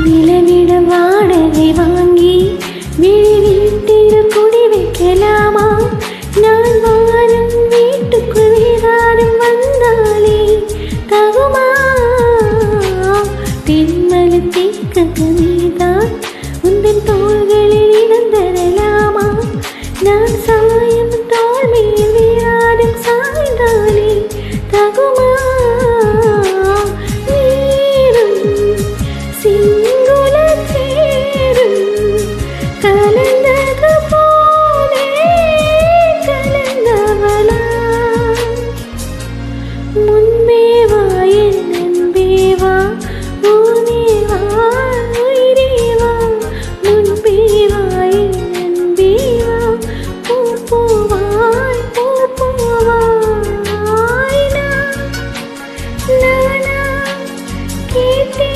நிலவிடம் வாடகை வாங்கி விழி வீட்டில் குடி வைக்கலாமா? நான் வாழும் வீட்டுக்குள் யாரும் வந்தாலே தகுமா? தென்மலை தேக்க நீதான் உந்தன் தோள்களில் இடந்தரலாமா? நான் சாயும் தோல் மேல் யாரும் சாய்ந்தாலே தகுமா? நீரும் சிங்குல சேரும் கலந்தது போலே கலந்தவளா? முன்பேவா என் அன்பேவா ஊனேவா உயிரேவா? முன்பேவா என் அன்பேவா பூப்பூவாய் பூப்பூவாய் நானா கேட்டேன்